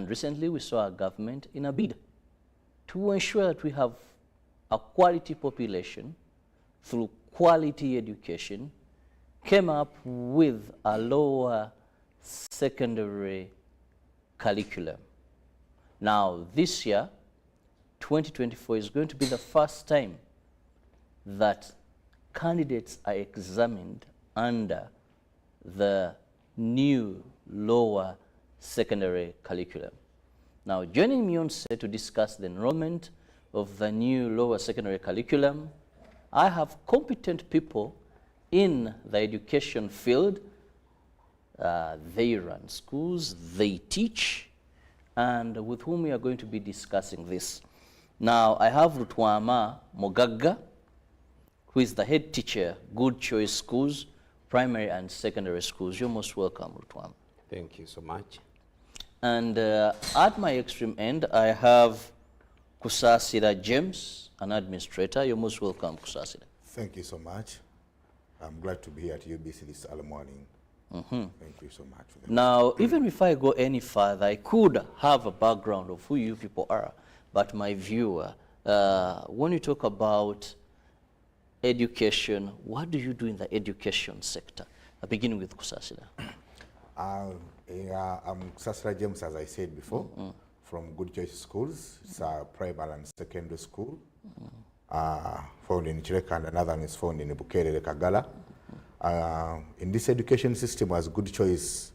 And recently we saw our government in a bid to ensure that we have a quality population through quality education, came up with a lower secondary curriculum. Now this year, 2024, is going to be the first time that candidates are examined under the new lower secondary curriculum. Now, joining me on set to discuss the enrollment of the new lower secondary curriculum, I have competent people in the education field. They run schools, they teach, and with whom we are going to be discussing this. Now, I have Rutwama Mugaga, who is the head teacher, Good Choice Schools, primary and secondary schools. You're most welcome, Rutwama. Thank you so much. And at my extreme end, I have Kusasira James, an administrator. You're most welcome, Kusasira. Thank you so much. I'm glad to be here at UBC this early morning. Thank you so much for that. Now, even before I go any further, I could have a background of who you people are, but my viewer, when you talk about education, what do you do in the education sector? Beginning with Kusasira. I'm Kusasira James, as I said before, from Good Choice Schools. It's a primary and secondary school, found in Chireka, and another one is found in Bukere, Kagala. In this education system, as Good Choice,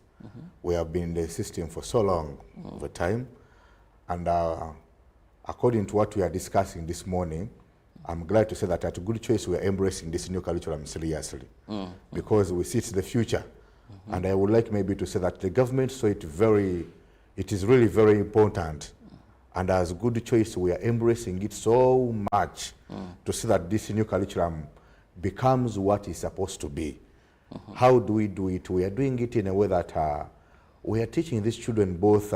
we have been in the system for so long, over time. And according to what we are discussing this morning, I'm glad to say that at Good Choice, we are embracing this new curriculum seriously, because we see it's the future. And I would like maybe to say that the government saw it is really very important. And as Good Choice, we are embracing it so much to see that this new curriculum becomes what it's supposed to be. How do we do it? We are doing it in a way that we are teaching these children both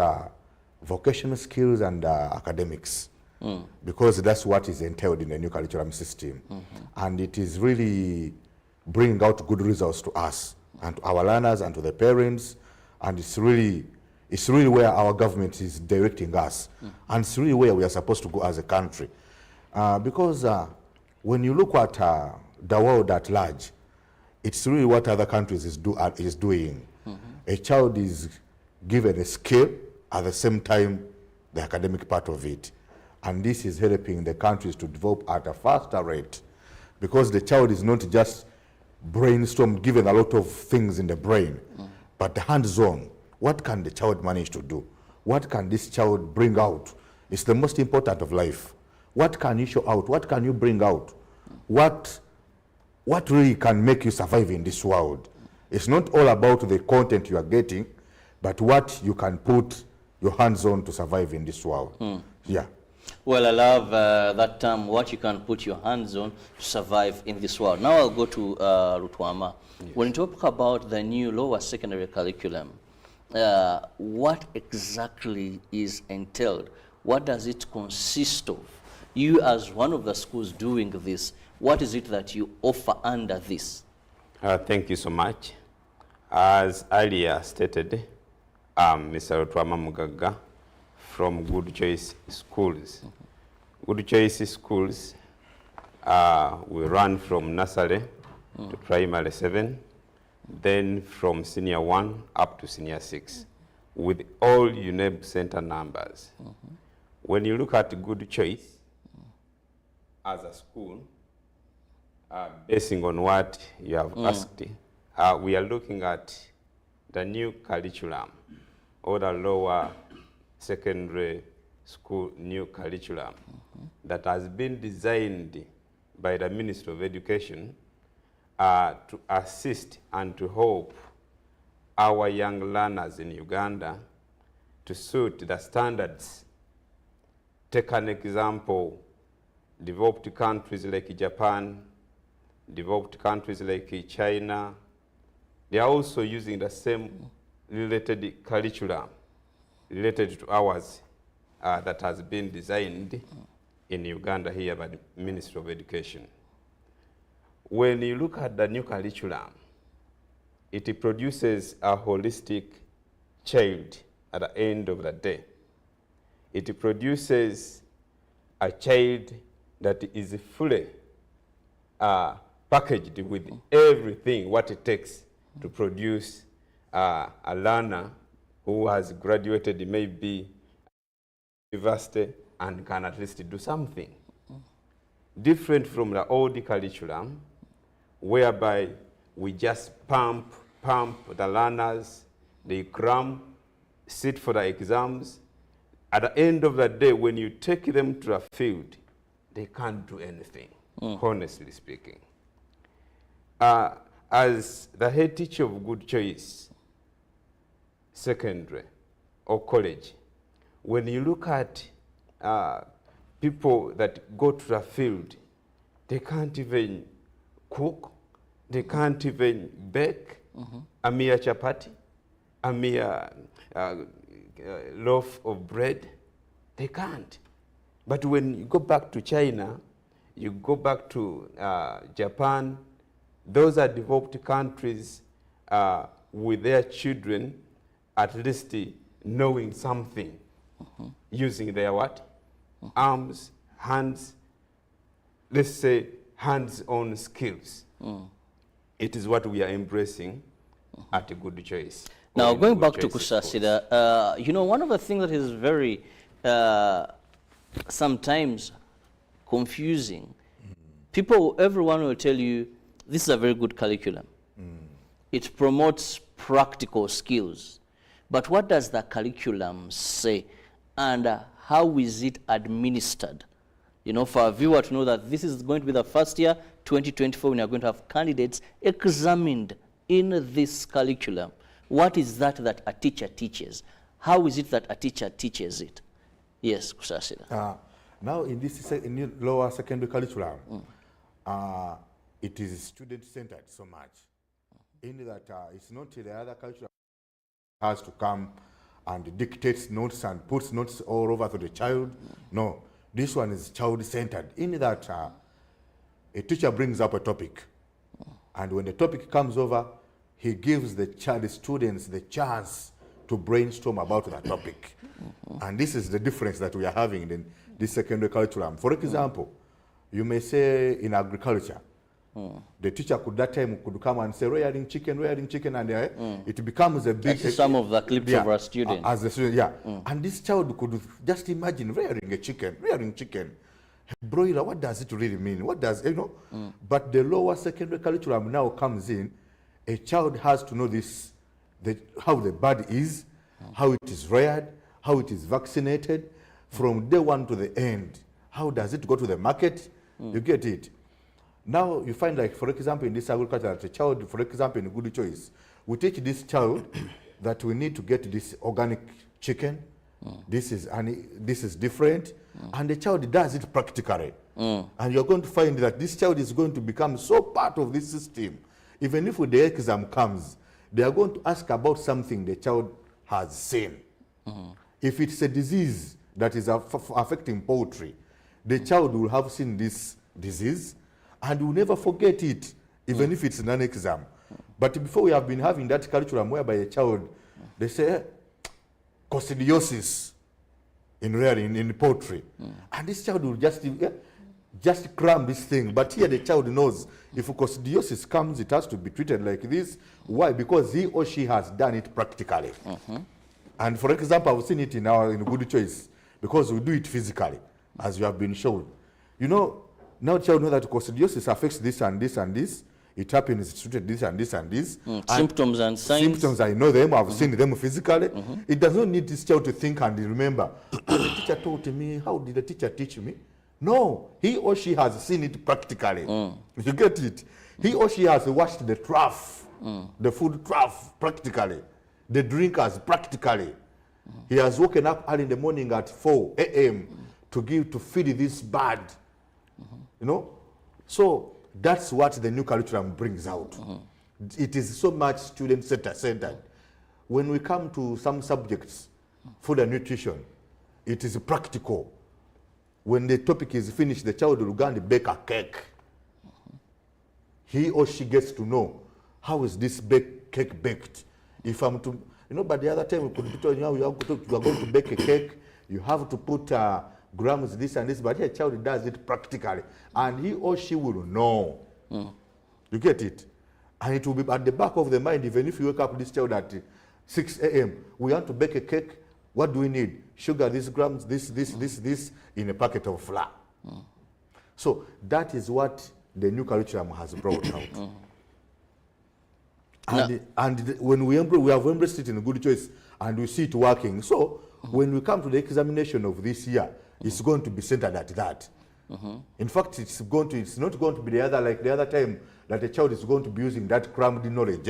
vocational skills and academics, because that's what is entailed in the new curriculum system. And it is really bringing out good results to us and to our learners and to the parents. And it's really where our government is directing us. And it's really where we are supposed to go as a country. Because when you look at the world at large, it's really what other countries is doing. A child is given a skill, at the same time, the academic part of it. And this is helping the countries to develop at a faster rate, because the child is not just given a lot of things in the brain, but the hands-on. What can the child manage to do? What can this child bring out? It's the most important of life. What can you show out? What can you bring out? What really can make you survive in this world? It's not all about the content you are getting, but what you can put your hands on to survive in this world. Yeah. Well, I love that term, what you can put your hands on to survive in this world. Now I'll go to Rutwama. Yes. When you talk about the new lower secondary curriculum, what exactly is entailed? What does it consist of? You, as one of the schools doing this, what is it that you offer under this? Thank you so much. As earlier stated, Mr. Rutwama Mugaga from Good Choice Schools. Good Choice Schools, we run from nursery to primary 7, then from senior 1 up to senior 6, with all UNEB center numbers. When you look at Good Choice as a school, basing on what you have asked, we are looking at the new curriculum, or the lower secondary school new curriculum that has been designed by the Ministry of Education to assist and to help our young learners in Uganda to suit the standards. Take an example, developed countries like Japan, developed countries like China, they are also using the same related curriculum related to ours that has been designed in Uganda here by the Ministry of Education. When you look at the new curriculum, it produces a holistic child at the end of the day. it produces a child that is fully packaged with everything what it takes to produce a learner who has graduated maybe university and can at least do something. Different from the old curriculum, whereby we just pump the learners, they cram, sit for the exams. At the end of the day, when you take them to a field, they can't do anything, honestly speaking. As the head teacher of Good Choice Secondary or College, when you look at people that go to the field, they can't even cook, they can't even bake a mere chapati, a mere loaf of bread. They can't. But when you go back to China, you go back to Japan, those are developed countries with their children at least knowing something, using their what? Arms, hands, let's say hands-on skills. It is what we are embracing at a Good Choice. Now, going back to Kusasira, you know, one of the things that is very sometimes confusing, everyone will tell you, this is a very good curriculum. It promotes practical skills. But what does the curriculum say? And how is it administered? You know, for a viewer to know that this is going to be the first year, 2024, when you're going to have candidates examined in this curriculum. What is that a teacher teaches? How is it that a teacher teaches it? Yes, Kusasira. Now, in this lower secondary curriculum, it is student-centered so much. In that it's not the other curriculum has to come and dictates notes and puts notes all over to the child. No, this one is child-centered. In that a teacher brings up a topic, and when the topic comes over, he gives the students the chance to brainstorm about that topic. And this is the difference that we are having in this secondary curriculum. For example, you may say in agriculture, the teacher that time could come and say, rearing chicken, and it becomes a big... That's some of the clips of our students. As a student, And this child could just imagine rearing chicken. Broiler, what does it really mean? What does, you know? But the lower secondary curriculum now comes in, a child has to know this, how the bird is, how it is reared, how it is vaccinated, from day one to the end. How does it go to the market? You get it. Now you find, like, for example, in this agriculture, that a child, for example, in Good Choice, we teach this child that we need to get this organic chicken. This is different, and the child does it practically. And you're going to find that this child is going to become so part of this system. Even if the exam comes, they are going to ask about something the child has seen. If it's a disease that is affecting poultry, the child will have seen this disease and will never forget it, even if it's an exam. But before, we have been having that curriculum whereby a child, they say, coccidiosis in rearing, in poultry. And this child will just cram this thing. But here the child knows if coccidiosis comes, it has to be treated like this. Why? Because he or she has done it practically. And for example, I've seen it in Good Choice, because we do it physically, as you have been shown. You know, now the child knows that coccidiosis affects this and this and this. It happens, it's treated this and this and this. Symptoms and signs. Symptoms, I know them, I've seen them physically. It does not need this child to think and remember. The teacher taught me, how did the teacher teach me? No, he or she has seen it practically. You get it? He or she has washed the trough, the food trough practically, the drinkers practically. He has woken up early in the morning at 4 a.m. to feed this bird. You know? So that's what the new curriculum brings out. It is so much student-centered. When we come to some subjects, food and nutrition, it is practical. When the topic is finished, the child will go and bake a cake. He or she gets to know, how is this cake baked? If I'm to, you know, but the other time we could be told, you know, you are going to bake a cake, you have to put grams this and this, but a child does it practically, and he or she will know. You get it? And it will be at the back of the mind, even if you wake up this child at 6 a.m. We want to bake a cake. What do we need? Sugar, these grams, this, in a packet of flour. So that is what the new curriculum has brought out. And when we have embraced it in a good choice, and we see it working. So when we come to the examination of this year, it's going to be centered at that. In fact, it's not going to be the other time that a child is going to be using that crammed knowledge,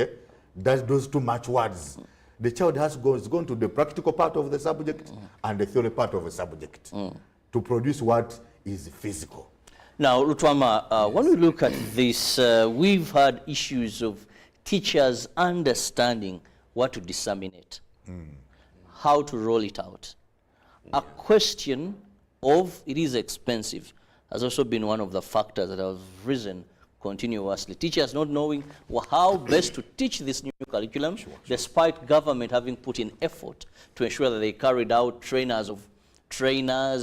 those too much words. The child is going to the practical part of the subject and the theory part of the subject to produce what is physical. Now, Lutwama, when we look at this, we've had issues of teachers understanding what to disseminate, how to roll it out. A question of it is expensive has also been one of the factors that have risen continuously. Teachers not knowing how best to teach this new curriculum, despite government having put in effort to ensure that they carried out trainers.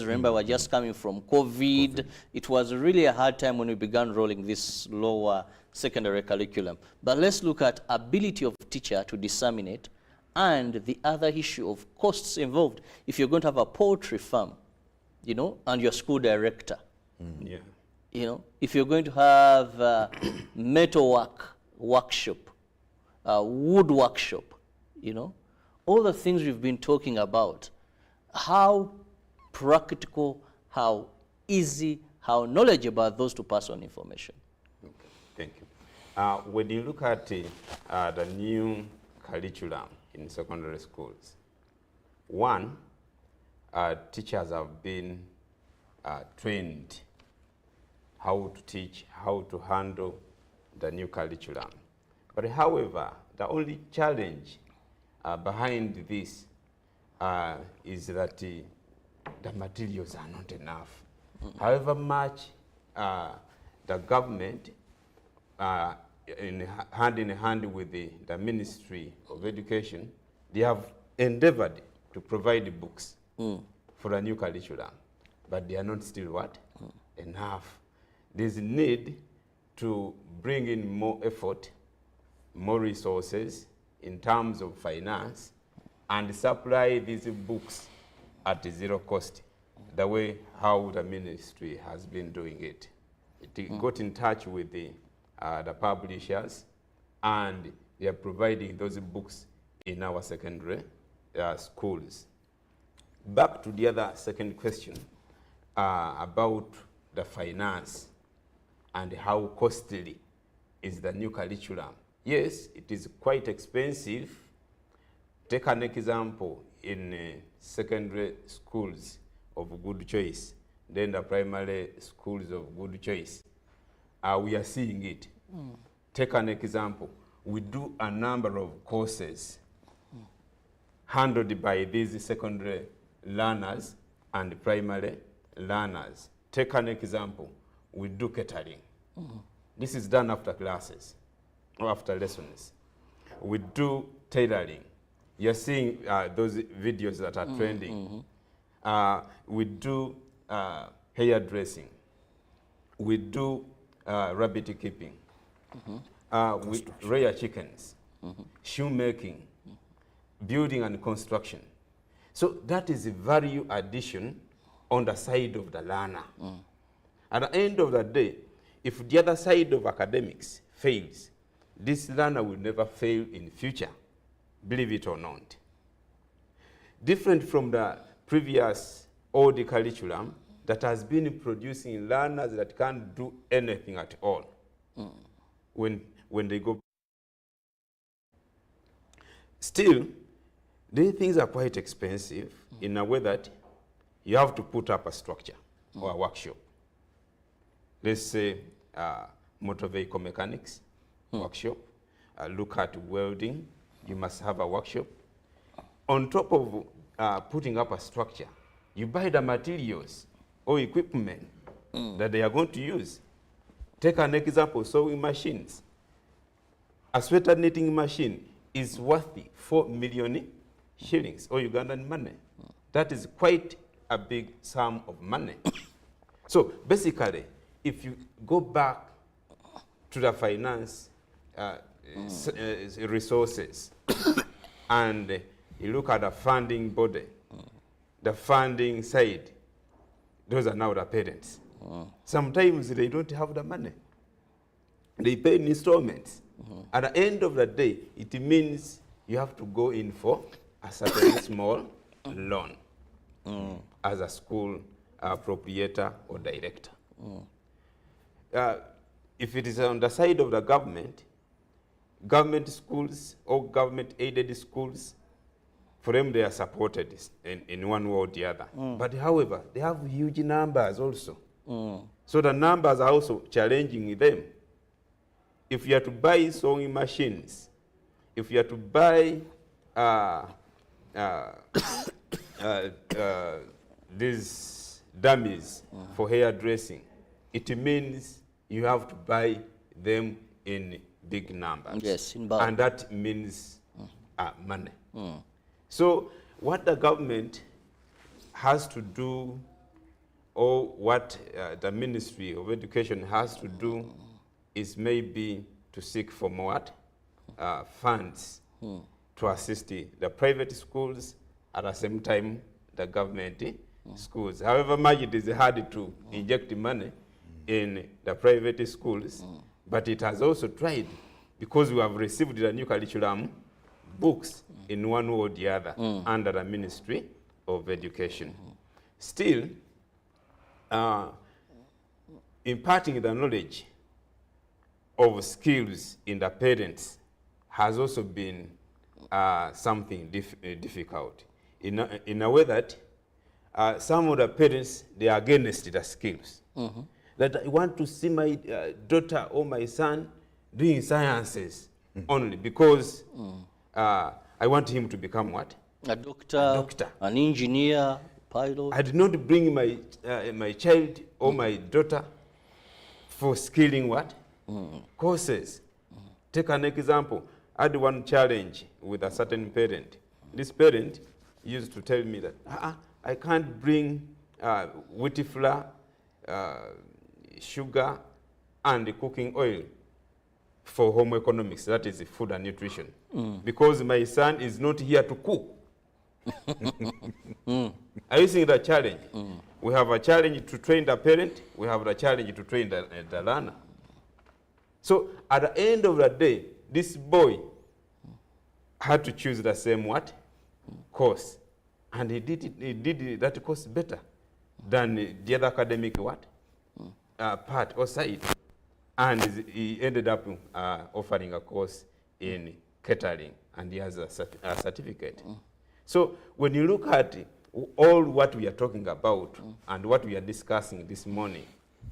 Remember, we're just coming from COVID. It was really a hard time when we began rolling this lower secondary curriculum. But let's look at ability of teacher to disseminate and the other issue of costs involved. If you're going to have a poultry farm, you know, and your school director, you know, if you're going to have metal workshop, wood workshop, you know, all the things we've been talking about, how practical, how easy, how knowledgeable are those to pass on information? Okay, thank you. When you look at the new curriculum in secondary schools, one, teachers have been trained how to teach, how to handle the new curriculum. But however, the only challenge behind this is that the materials are not enough. However much the government, hand in hand with the Ministry of Education, they have endeavored to provide books for a new curriculum, but they are not still what? Enough. There's a need to bring in more effort, more resources in terms of finance, and supply these books at zero cost, the way how the ministry has been doing it. It got in touch with the publishers, and they are providing those books in our secondary schools. Back to the other second question about the finance and how costly is the new curriculum. Yes, it is quite expensive. Take an example in secondary schools of good choice, then the primary schools of good choice. We are seeing it. Take an example. We do a number of courses handled by these secondary learners and primary learners. Take an example. We do catering. This is done after classes or after lessons. We do tailoring. You're seeing those videos that are trending. We do hairdressing. We do rabbit keeping. We rear chickens, shoemaking, building and construction. So that is a value addition on the side of the learner. At the end of the day, if the other side of academics fails, this learner will never fail in future, believe it or not. Different from the previous old curriculum that has been producing learners that can't do anything at all when they go. Still, these things are quite expensive in a way that you have to put up a structure or a workshop. Let's say motor vehicle mechanics workshop. Look at welding. You must have a workshop. On top of putting up a structure, you buy the materials or equipment that they are going to use. Take an example, sewing machines. A sweater knitting machine is worth 4 million shillings or Ugandan money. That is quite a big sum of money. So basically, if you go back to the finance resources and you look at the funding body, the funding side, those are now the parents. Sometimes they don't have the money. They pay in installments. At the end of the day, it means you have to go in for a certain small loan as a school proprietor or director. If it is on the side of the government schools or government-aided schools, for them they are supported in one way or the other. But however, they have huge numbers also. So the numbers are also challenging them. If you are to buy sewing machines, if you are to buy these dummies for hairdressing, it means you have to buy them in big numbers. Yes, in bulk. And that means money. So what the government has to do, or what the Ministry of Education has to do, is maybe to seek for more funds to assist the private schools, at the same time the government schools. However much it is hard to inject money in the private schools, but it has also tried, because we have received the new curriculum books in one way or the other under the Ministry of Education. Still, imparting the knowledge of skills in the parents has also been something difficult, in a way that some of the parents, they are against the skills. That I want to see my daughter or my son doing sciences only because I want him to become what? A doctor, an engineer, pilot. I did not bring my, my child or my daughter for skilling what? Courses. Take an example. I had one challenge with a certain parent. This parent used to tell me that I can't bring wheat flour, sugar, and cooking oil for home economics, that is food and nutrition, because my son is not here to cook. Are you seeing the challenge? We have a challenge to train the parent, we have the challenge to train the learner. So at the end of the day, this boy had to choose the same what? Course. And he did that course better than the other academic what? Part or side. And he ended up offering a course in catering, and he has a certificate. So when you look at all what we are talking about and what we are discussing this morning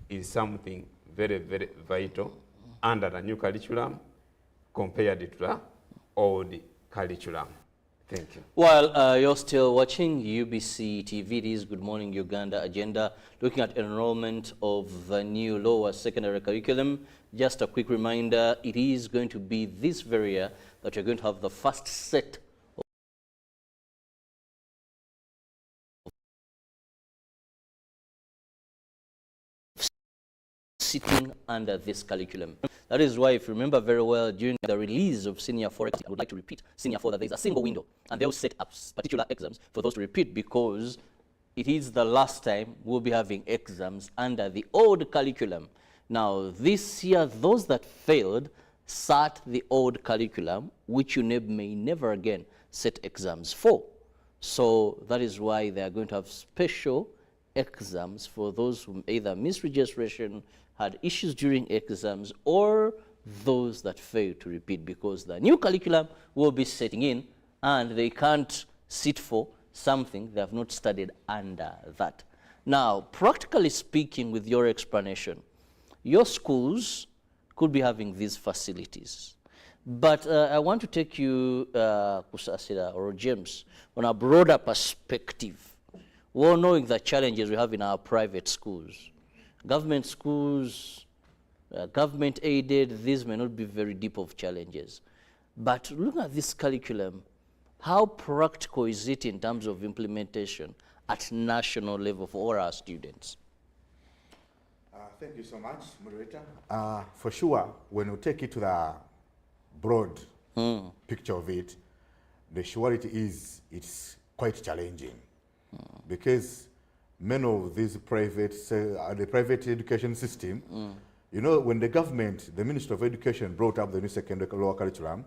is something very, very vital under the new curriculum compared to the old curriculum. Thank you. While you're still watching UBC TV, it is Good Morning Uganda agenda, looking at enrollment of the new lower secondary curriculum. Just a quick reminder, it is going to be this very year that you're going to have the first set sitting under this curriculum. That is why, if you remember very well, during the release of Senior 4, I would like to repeat Senior 4, that there is a single window, and they'll set up particular exams for those to repeat, because it is the last time we'll be having exams under the old curriculum. Now, this year, those that failed sat the old curriculum, which you may never again set exams for. So that is why they are going to have special exams for those who either missed registration, had issues during exams, or those that failed to repeat, because the new curriculum will be setting in and they can't sit for something they have not studied under that. Now, practically speaking, with your explanation, your schools could be having these facilities. But I want to take you, Kusasira or James, on a broader perspective. Well, knowing the challenges we have in our private schools, government schools, government aided, these may not be very deep of challenges. But looking at this curriculum, how practical is it in terms of implementation at national level for all our students? Thank you so much, moderator. For sure, when we take it to the broad picture of it, the surety is it's quite challenging because many of these private, the private education system, you know, when the government, the Minister of Education brought up the new secondary lower curriculum,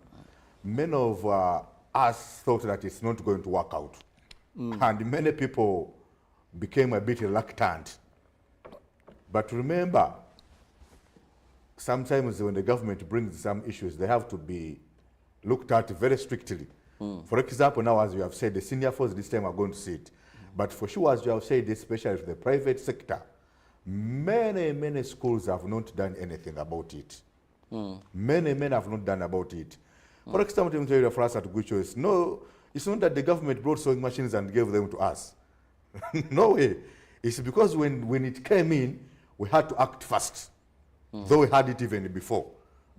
many of us thought that it's not going to work out. And many people became a bit reluctant. But remember, sometimes when the government brings some issues, they have to be looked at very strictly. For example, now, as you have said, the senior force this time are going to sit. But for sure, as you have said, especially for the private sector, many schools have not done anything about it. Many have not done about it. For example, for us at Good Choice, no, it's not that the government brought sewing machines and gave them to us. No way. It's because when it came in, we had to act fast, though we had it even before.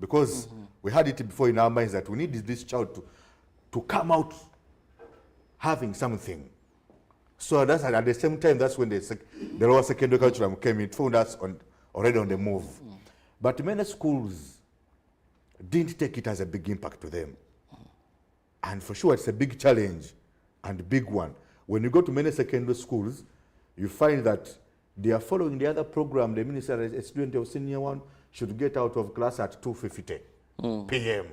Because we had it before in our minds that we need this child to come out having something. So that's at the same time, that's when the lower secondary curriculum came in, it found us already on the move. But many schools didn't take it as a big impact to them. And for sure, it's a big challenge and a big one. When you go to many secondary schools, you find that they are following the other program. The minister, a student of senior one, should get out of class at 2:50 p.m.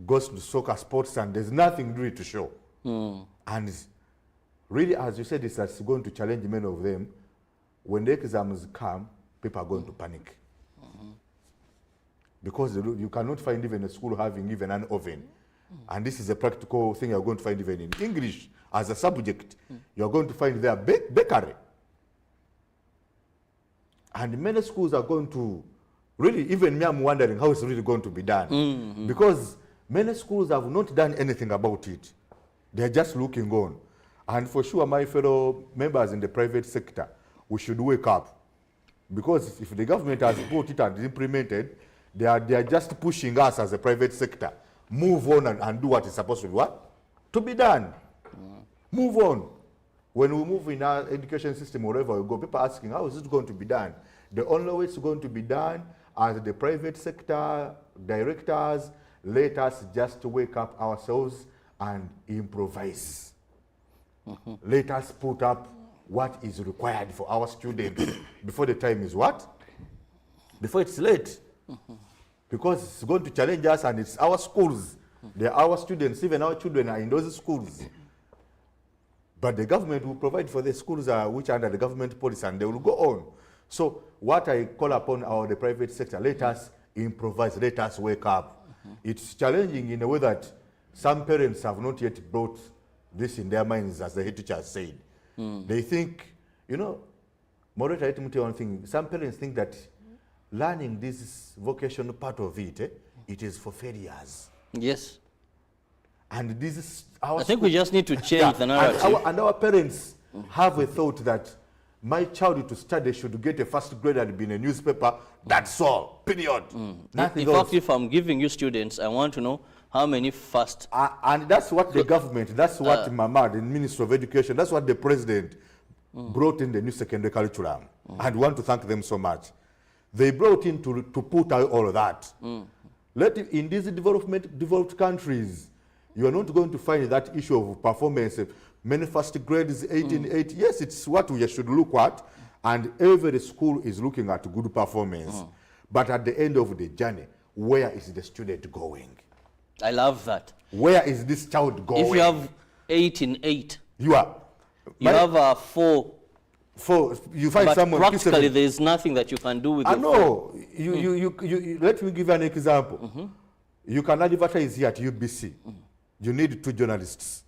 Goes to soccer sports and there's nothing really to show. And really, as you said, it's going to challenge many of them. When the exams come, people are going to panic. Because you cannot find even a school having even an oven. And this is a practical thing you're going to find even in English as a subject. You're going to find there bakery. And many schools are going to, really, even me, I'm wondering how it's really going to be done. Because many schools have not done anything about it. They're just looking on. And for sure, my fellow members in the private sector, we should wake up. Because if the government has put it and implemented, they are just pushing us as a private sector. Move on and do what is supposed to be what? To be done. Move on. When we move in our education system, wherever we go, people are asking, how is it going to be done? The only way it's going to be done as the private sector directors, let us just wake up ourselves and improvise. Let us put up what is required for our students before the time is what? Before it's late. Because it's going to challenge us and it's our schools. They're our students, even our children are in those schools. But the government will provide for the schools which are under the government policy and they will go on. So what I call upon the private sector, let us improvise, let us wake up. It's challenging in a way that some parents have not yet brought this in their minds, as the head teacher said. They think, you know, moderator, let me tell you one thing. Some parents think that learning this vocational part of it, it is for failures. Yes. And this is our I think we just need to change the narrative. And our parents have a thought that my child to study should get a first grade and be in a newspaper. That's all. Period. Nothing in else. fact, if I'm giving you students, I want to know how many first. And that's what the government, that's what Mama, the Minister of Education, that's what the President brought in the new secondary curriculum. And we want to thank them so much. They brought in to put out all of that. In these developed countries, you are not going to find that issue of performance. Many first grades, 1880. Yes, it's what we should look at. And every school is looking at good performance. But at the end of the journey, where is the student going? I love that. Where is this child going? If you have 8 in 8, you have 4. You find but someone practically there is nothing that you can do with I your know. You let me give you an example. You can advertise here at UBC. You need 2 journalists.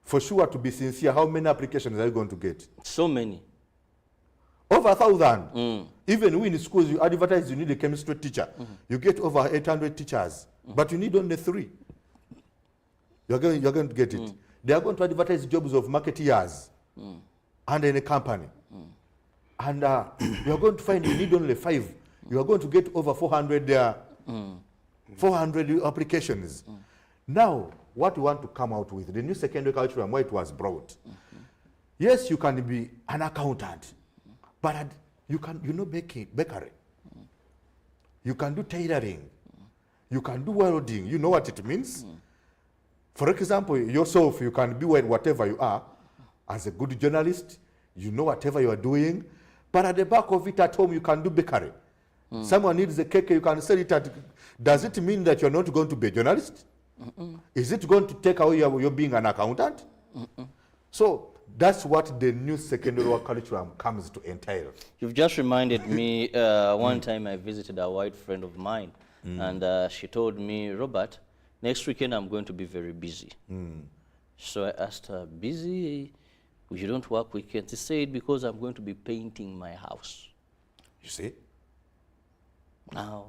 For sure, to be sincere, how many applications are you going to get? So many. Over 1,000. Even we in schools, you advertise you need a chemistry teacher. You get over 800 teachers, but you need only 3. You're going to get it. They are going to advertise jobs of marketeers and in a company. And you're going to find you need only 5. You are going to get over 400 400 applications. Now, what we want to come out with, the new secondary curriculum, why it was brought, Yes, you can be an accountant, but you know, bakery. You can do tailoring. You can do welding. You know what it means? For example, yourself, you can be whatever you are. As a good journalist, you know whatever you are doing. But at the back of it at home, you can do bakery. Someone needs a cake, you can sell it at... Does it mean that you're not going to be a journalist? Is it going to take away your being an accountant? So that's what the new secondary curriculum comes to entail. You've just reminded me, one time I visited a white friend of mine, and she told me, Robert, next weekend I'm going to be very busy. So I asked her, busy? You don't work weekends? She said, because I'm going to be painting my house. You see? Now,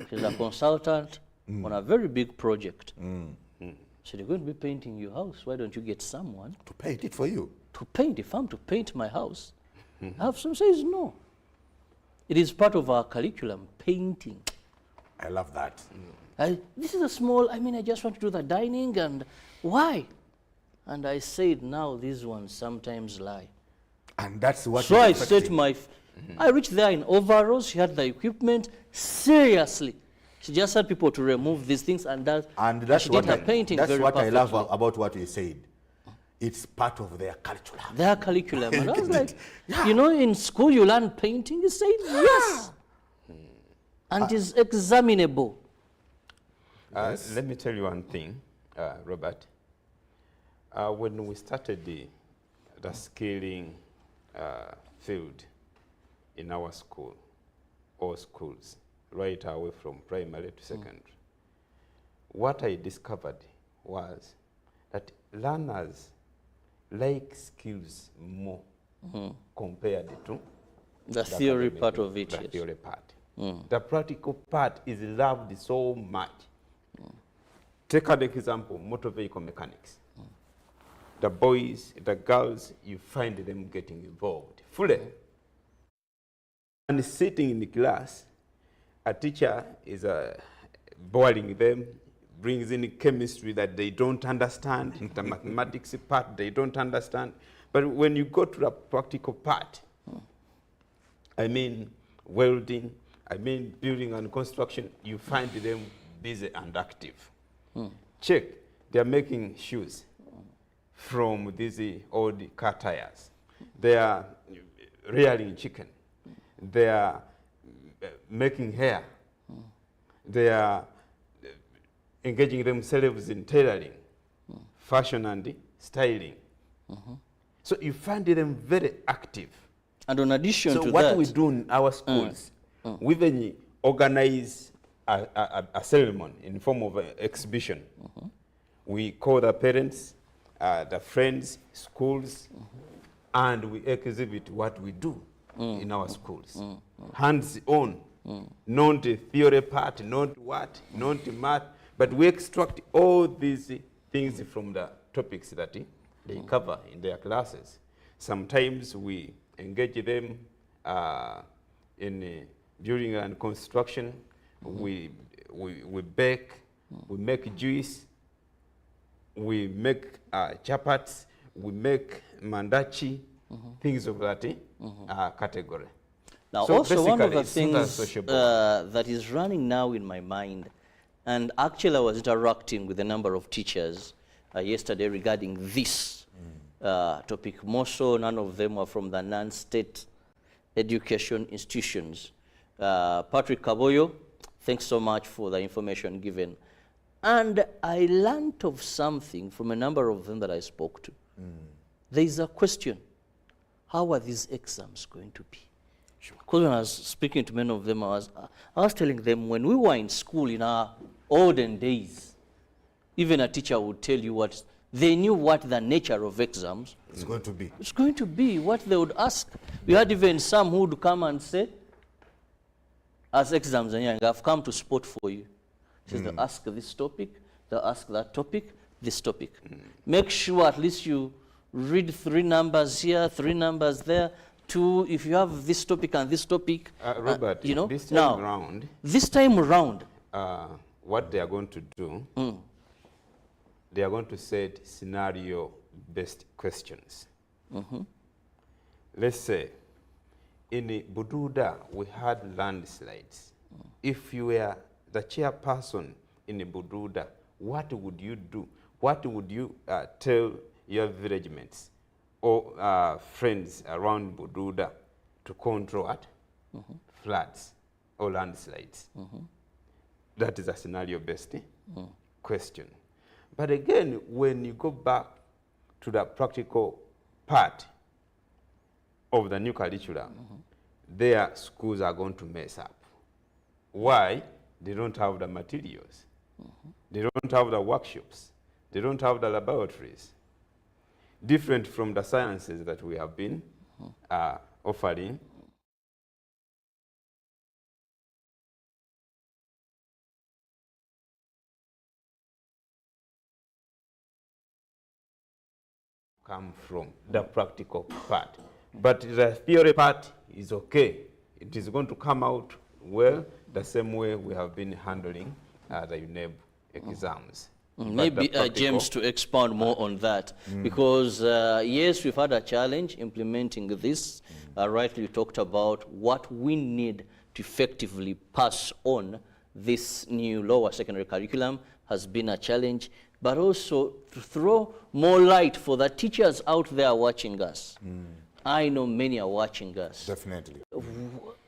she's a consultant on a very big project. So you're going to be painting your house. Why don't you get someone to paint it for you? To paint. If I'm to paint my house, I have some says no. It is part of our curriculum, painting. I love that. This is a small, I just want to do the dining, and why? And I said, now these ones sometimes lie. And that's what... So I set my... I reached there in overalls. She had the equipment. Seriously. She just had people to remove these things, and that's what her painting that's very what perfectly. I love about what you said. It's part of their curriculum. Their curriculum. And I was like, you know, in school you learn painting? He said, yes. And it is examinable. Yes. Let me tell you one thing, Robert. When we started the skilling field in our school, or schools, right away from primary to secondary, what I discovered was that learners like skills more compared to the theory part of it. The theory part. The practical part is loved so much. Take an example, motor vehicle mechanics. The boys, the girls, you find them getting involved fully. And sitting in the class, a teacher is boiling them, brings in chemistry that they don't understand, the mathematics part they don't understand. But when you go to the practical part, welding, building and construction, you find them busy and active. Check, they're making shoes from these old car tires. They are rearing chicken. They are making hair. They are engaging themselves in tailoring, fashion and styling. So you find them very active. And in addition to that... So what we do in our schools, we then organize a ceremony in form of an exhibition. We call the parents, the friends, schools, and we exhibit what we do in our schools. Hands-on, not the theory part, not what, not the math, but we extract all these things from the topics that they cover in their classes. Sometimes we engage them in building and construction. We bake, we make juice, we make chapats, we make mandachi, things of that category. Now, so also one of the things that is running now in my mind, and actually I was interacting with a number of teachers yesterday regarding this topic. More so, none of them were from the non-state education institutions. Patrick Kaboyo, thanks so much for the information given. And I learned of something from a number of them that I spoke to. There is a question, how are these exams going to be? Because when I was speaking to many of them, I was telling them, when we were in school in our olden days, even a teacher would tell you what, they knew what the nature of exams is going to be. It's going to be, what they would ask. We had even some who would come and say, as exams, I've come to spot for you. Says they ask this topic, they ask that topic, this topic. Make sure at least you read 3 numbers here, 3 numbers there, 2, if you have this topic and this topic. Robert, you know, this time around, what they are going to do, they are going to set scenario based questions. Let's say in Bududa we had landslides. If you were the chairperson in Bududa, what would you do? What would you tell your village mates or friends around Bududa to control what? Floods or landslides? That is a scenario-based question. But again, when you go back to the practical part of the new curriculum, their schools are going to mess up. Why? They don't have the materials. They don't have the workshops. They don't have the laboratories. Different from the sciences that we have been offering. Come from the practical part. But the theory part is okay. It is going to come out well the same way we have been handling the UNEB exams. Maybe James to expand more on that, because yes, we've had a challenge implementing this. Rightly, you talked about what we need to effectively pass on this new lower secondary curriculum has been a challenge, but also to throw more light for the teachers out there watching us. I know many are watching us. Definitely.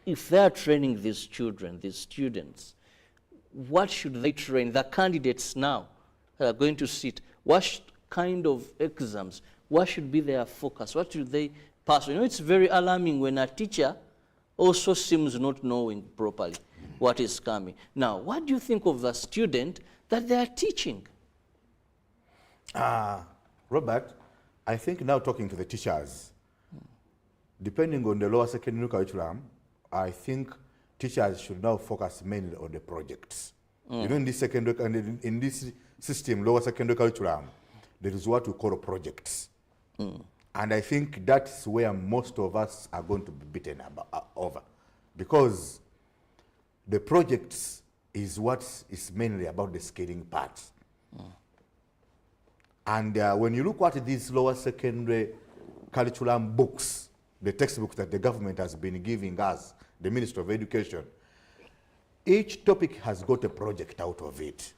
If they are training these children, these students, what should they train? The candidates now are going to sit. What kind of exams? What should be their focus? What should they pass? You know, it's very alarming when a teacher also seems not knowing properly what is coming. Now, what do you think of the student that they are teaching? Robert, I think now talking to the teachers, depending on the lower secondary curriculum, I think teachers should now focus mainly on the projects. You know, in this secondary, in this system, lower secondary curriculum, there is what we call projects. And I think that's where most of us are going to be beaten over. Because the projects is what is mainly about the scaling part. And when you look at these lower secondary curriculum books, the textbooks that the government has been giving us, the Ministry of Education, each topic has got a project out of it.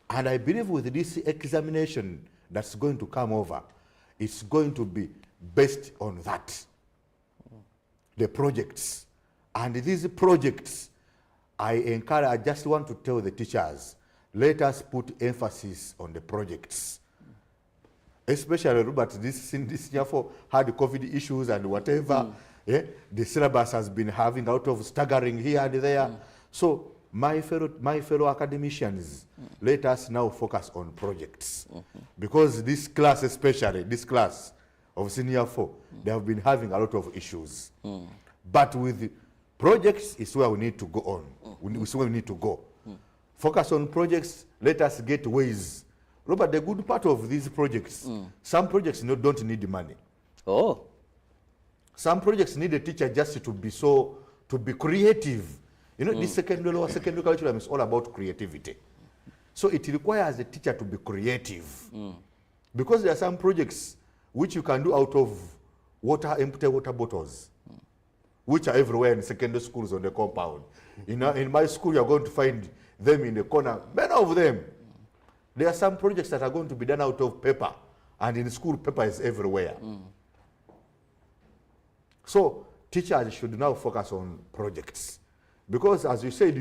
And I believe with this examination that's going to come over, it's going to be based on that, the projects. And these projects, I just want to tell the teachers, let us put emphasis on the projects. Especially, Robert, this year for had COVID issues and whatever. The syllabus has been having out of staggering here and there. So my fellow academicians, let us now focus on projects. Because this class, especially this class of senior 4, they have been having a lot of issues. But with projects is where we need to go on. It's where we need to go. Focus on projects, let us get ways. Robert, the good part of these projects, some projects don't need money. Oh. Some projects need a teacher just to be creative. You know, this lower secondary curriculum is all about creativity. So it requires a teacher to be creative. Because there are some projects which you can do out of empty water bottles, which are everywhere in secondary schools on the compound. In my school, you're going to find them in the corner, many of them. There are some projects that are going to be done out of paper, and in school, paper is everywhere. So teachers should now focus on projects. Because as you said,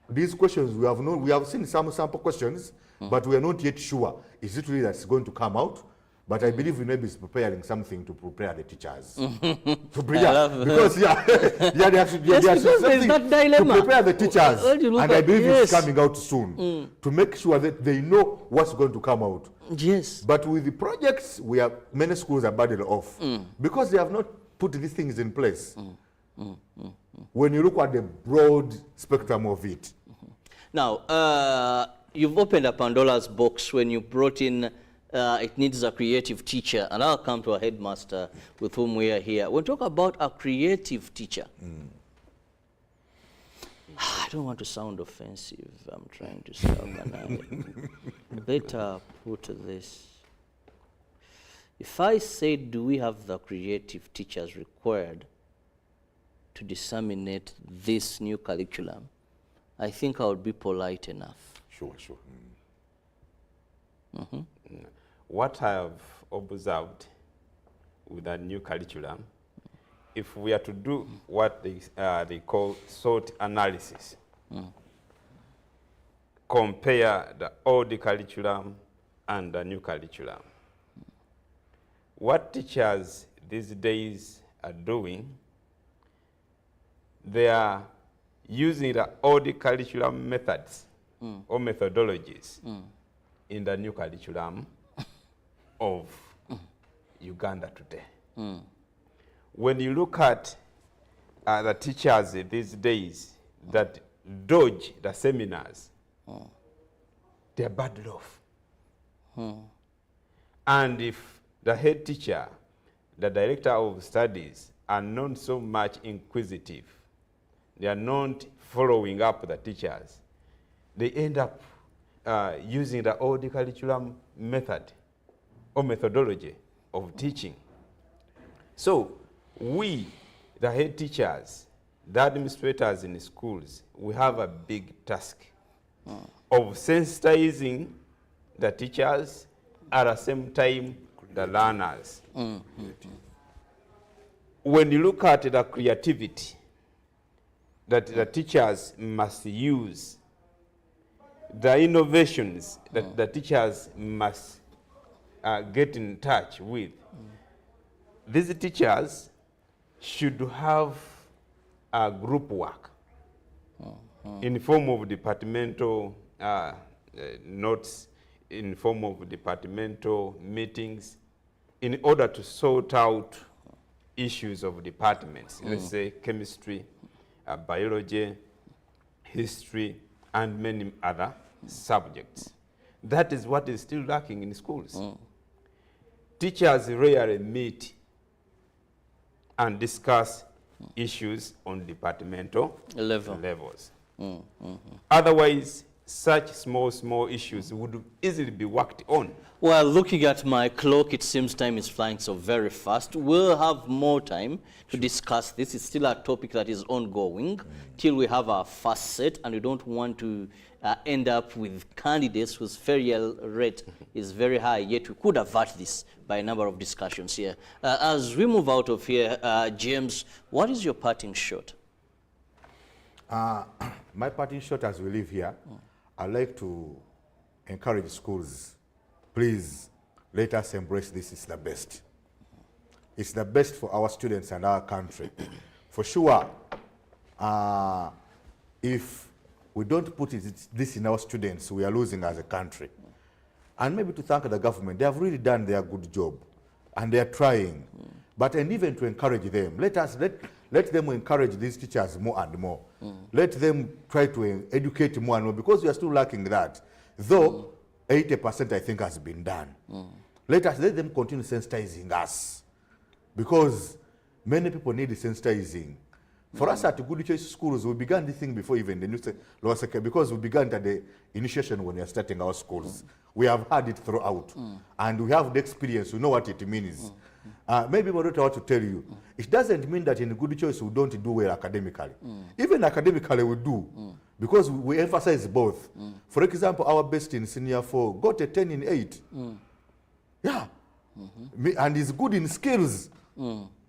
these questions, we have seen some sample questions, but we are not yet sure, is it really that's going to come out? But I believe UNEB is preparing something to prepare the teachers. Because they have something that dilemma. to prepare the teachers. And I believe it's coming out soon to make sure that they know what's going to come out. Yes. But with the projects, many schools are burdened off because they have not put these things in place. When you look at the broad spectrum of it. Now, you've opened a Pandora's box when you brought in it needs a creative teacher, and I'll come to a headmaster with whom we are here. We'll talk about a creative teacher. I don't want to sound offensive. I'm trying to sound better put this. If I say, do we have the creative teachers required to disseminate this new curriculum, I think I would be polite enough. Sure, sure. What I have observed with that new curriculum, if we are to do what they call SWOT analysis, compare the old curriculum and the new curriculum. What teachers these days are doing, they are using the old curriculum methods or methodologies in the new curriculum of Uganda today. When you look at the teachers these days that dodge the seminars, they're bad off. And if the head teacher, the director of studies are not so much inquisitive, they are not following up the teachers, they end up using the old curriculum method or methodology of teaching. So we, the head teachers, the administrators in the schools, we have a big task of sensitizing the teachers at the same time the learners. When you look at the creativity that the teachers must use, the innovations that the teachers must get in touch with, these teachers should have a group work in form of departmental notes, in form of departmental meetings, in order to sort out issues of departments, let's say chemistry, biology, history, and many other subjects. That is what is still lacking in schools. Teachers rarely meet and discuss issues on departmental levels. Otherwise, such small issues would easily be worked on. Well, looking at my clock, it seems time is flying so very fast. We'll have more time to discuss this. It's still a topic that is ongoing till we have our first set, and we don't want to end up with candidates whose failure rate is very high, yet we could avert this by a number of discussions here. As we move out of here, James, what is your parting shot? My parting shot as we leave here, I'd like to encourage schools, please let us embrace this. It's the best. It's the best for our students and our country. For sure, if we don't put this in our students, we are losing as a country. And maybe to thank the government, they have really done their good job, and they are trying. But and even to encourage them, let them encourage these teachers more and more. Let them try to educate more and more, because we are still lacking that. Though 80% I think has been done. Let them continue sensitizing us, because many people need sensitizing. For us at Good Choice Schools, we began this thing before even the new lower secondary, because we began at the initiation when we are starting our schools. We have had it throughout, and we have the experience. We know what it means. Maybe what I want to tell you, it doesn't mean that in Good Choice we don't do well academically. Even academically we do, because we emphasize both. For example, our best in senior 4 got a 10 in 8. Yeah, and he's good in skills.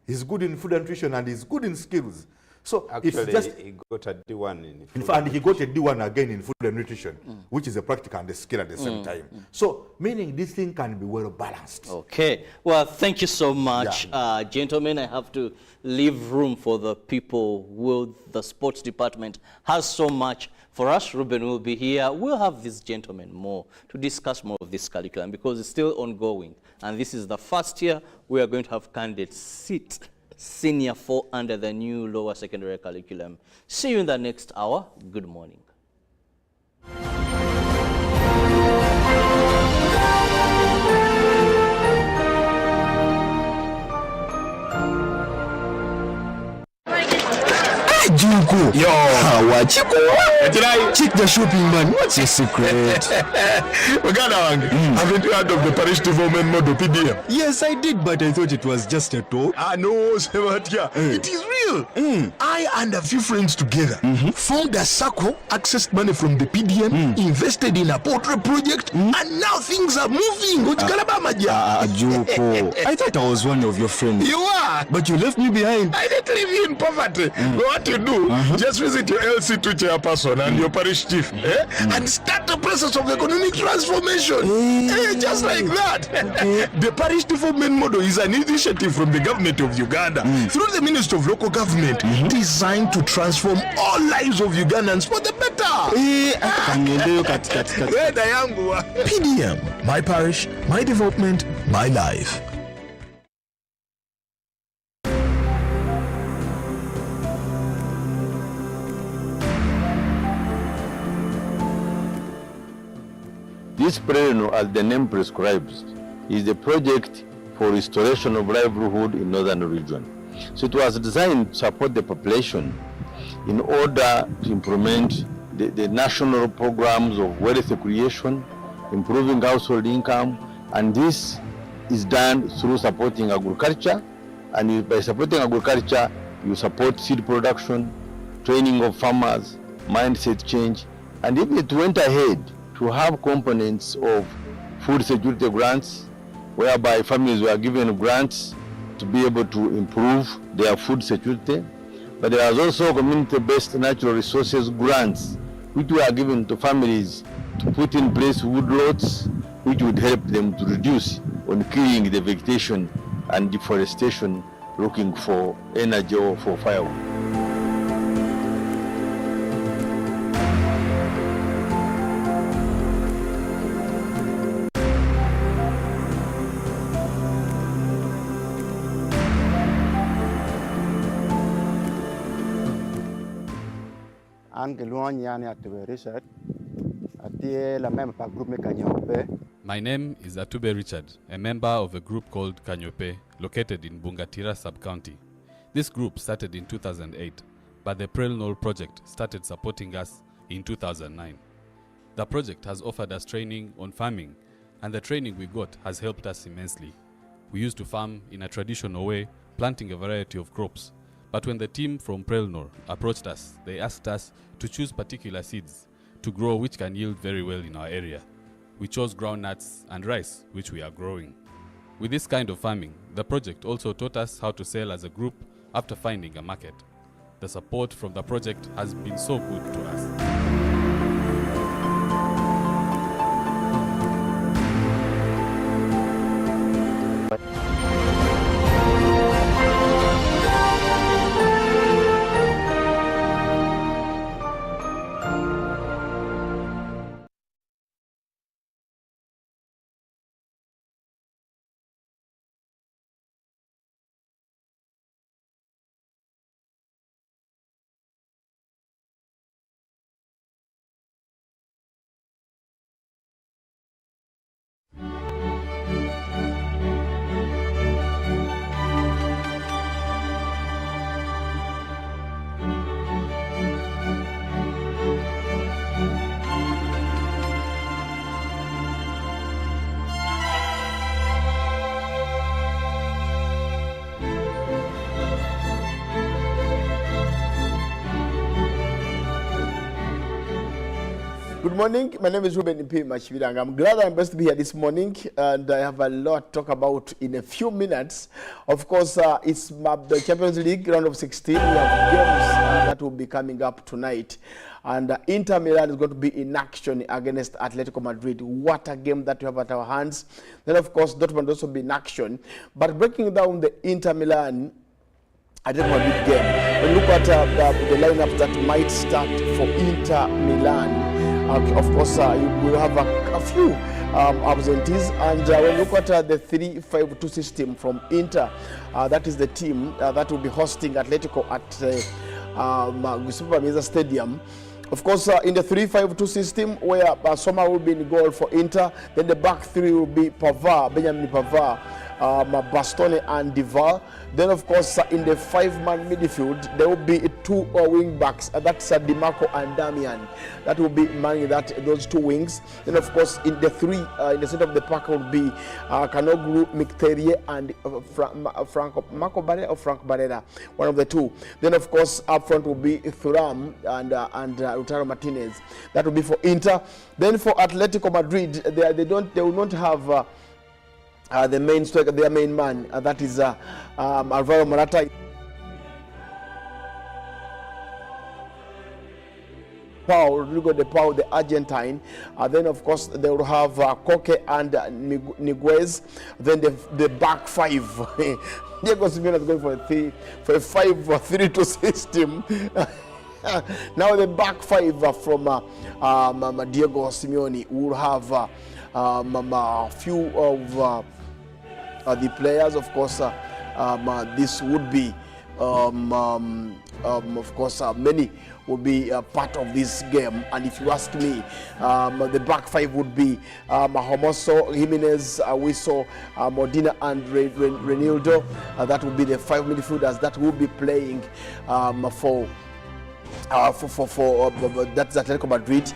He's good in food and nutrition, and he's good in skills. So actually, it's just, he got a D1 in food. In fact, he got a D1 again in food and nutrition, which is a practical and a skill at the same time. So, meaning this thing can be well balanced. Okay. Well, thank you so much, gentlemen. I have to leave room for the people who the sports department has so much. For us, Ruben will be here. We'll have these gentlemen more to discuss more of this curriculum, because it's still ongoing. And this is the first year we are going to have candidates sit Senior 4 under the new lower secondary curriculum. See you in the next hour. Good morning. Ajuko. Yo. Wachiko. Check the shopping man. What's your secret? Haven't you heard of the parish development model, PDM? Yes, I did, but I thought it was just a talk. No, Sebatia. It is real. I and a few friends together formed a circle, accessed money from the PDM, invested in a portrait project, and now things are moving. Ajuko. I thought I was one of your friends. You are. But you left me behind. I didn't leave you in poverty. But what you do, just visit your LC2 chairperson and your parish chief and start the process of economic transformation. Just like that. The parish development model is an initiative from the government of Uganda through the Ministry of Local Government designed to transform all lives of Ugandans for the better. PDM, my parish, my development, my life. This Preno, as the name prescribes, is the project for restoration of livelihood in northern region. So it was designed to support the population in order to implement the national programs of wealth creation, improving household income, and this is done through supporting agriculture. And by supporting agriculture, you support seed production, training of farmers, mindset change, and even it went ahead to have components of food security grants, whereby families were given grants to be able to improve their food security. But there was also community-based natural resources grants, which were given to families to put in place woodlots, which would help them to reduce on killing the vegetation and deforestation, looking for energy or for firewood. My name is Atube Richard, a member of a group called Kanyope, located in Bungatira sub-county. This group started in 2008, but the Prelnol project started supporting us in 2009. The project has offered us training on farming, and the training we got has helped us immensely. We used to farm in a traditional way, planting a variety of crops. But when the team from Prelnor approached us, they asked us to choose particular seeds to grow which can yield very well in our area. We chose groundnuts and rice, which we are growing. With this kind of farming, the project also taught us how to sell as a group after finding a market. The support from the project has been so good to us. Good morning. My name is Ruben P. Machviranga. I'm glad I'm blessed to be here this morning, and I have a lot to talk about in a few minutes. Of course, it's the Champions League round of 16. We have games that will be coming up tonight. And Inter Milan is going to be in action against Atletico Madrid. What a game that we have at our hands. Then, of course, Dortmund also be in action. But breaking down the Inter Milan Atletico Madrid game, when you look at the lineup that might start for Inter Milan, of course, you will have a few absentees. And when you look at the 3-5-2 system from Inter, that is the team that will be hosting Atletico at Giuseppe Meazza Stadium. Of course, in the 3-5-2 system, where Soma will be in goal for Inter, then the back three will be Benjamin Pavard, Bastoni and Dival. Then, of course, in the 5-man midfield, there will be 2 wing backs. That's DiMarco and Damian. That will be manning those 2 wings. Then, of course, in the 3, in the center of the pack will be Kanoglu, Mkhitaryan, and Marco Barrera or Frank Barrera, one of the 2. Then, of course, up front will be Thuram and Lautaro Martinez. That will be for Inter. Then for Atletico Madrid, they will not have the main striker, their main man, that is Alvaro Morata. Rodrigo de Paul, the Argentine. Then, of course, they will have Koke and Niguez. Then the back 5. Diego Simeone is going for a 5-3-2 system. Now the back 5 from Diego Simeone will have a few of the players. Of course, this would be, of course, many will be part of this game. And if you ask me, the back 5 would be Mahomoso, Jimenez, Wiso, Modena, and Renildo. That would be the 5 midfielders that will be playing for that's Atletico Madrid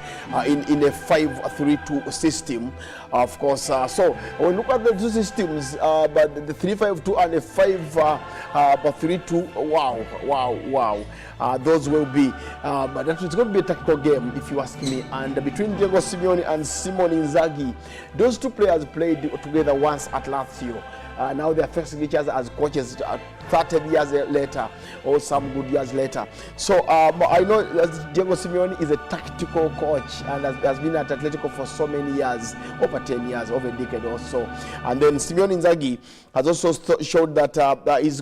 in a 5-3-2 system, of course. So when we look at the 2 systems, but the 3-5-2 and a 5-3-2, wow. Those will be, but it's going to be a tactical game, if you ask me. And between Diego Simeone and Simone Inzaghi, those 2 players played together once at Lazio. Now they're facing each other as coaches 30 years later, or some good years later. So I know Diego Simeone is a tactical coach and has been at Atletico for so many years, over 10 years, over a decade or so. And then Simone Inzaghi has also showed that he's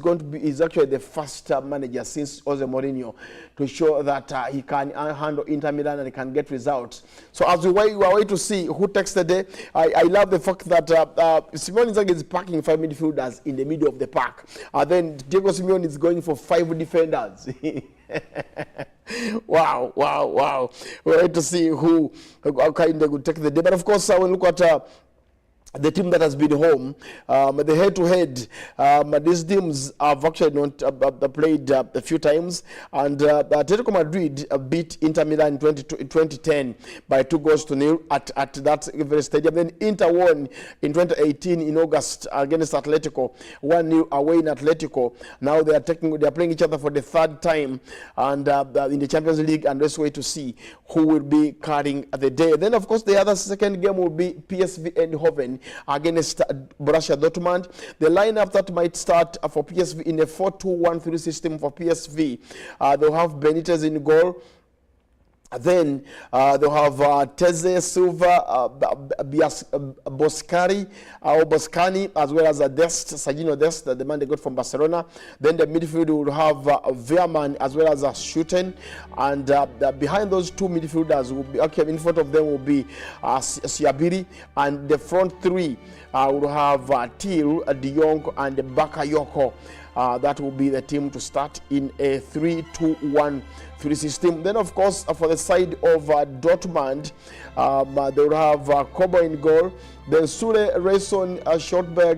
actually the first manager since Jose Mourinho to show that he can handle Inter Milan and he can get results. So as we are waiting to see who takes the day, I love the fact that Simone Inzaghi is packing 5 midfielders in the middle of the pack. Then Diego Simeone is going for 5 defenders. Wow. We're waiting to see who kind of will take the day. But of course, I will look at the team that has been home, the head-to-head, these teams have actually not played a few times, and Atletico Madrid beat Inter Milan in 2010 by 2-0 at that very stadium. Then Inter won in 2018 in August against Atletico, 1-0 away in Atletico. Now they are playing each other for the 3rd time, and in the Champions League, and let's wait to see who will be carrying the day. Then, of course, the other second game will be PSV Eindhoven against Borussia Dortmund. The lineup that might start for PSV in a 4-2-1-3 system for PSV. They'll have Benitez in goal. Then they'll have Teze, Silva, Boscani, as well as Dest, Serginho Dest, the man they got from Barcelona. Then the midfield will have Veerman as well as Schuten. And behind those 2 midfielders will be, okay, in front of them will be Siabiri. And the front 3 will have Thiel, De Jong, and Bakayoko. That will be the team to start in a 3-2-1-3 system. Then, of course, for the side of Dortmund, they will have Kobo in goal. Then Sule, Rayson, Shortberg,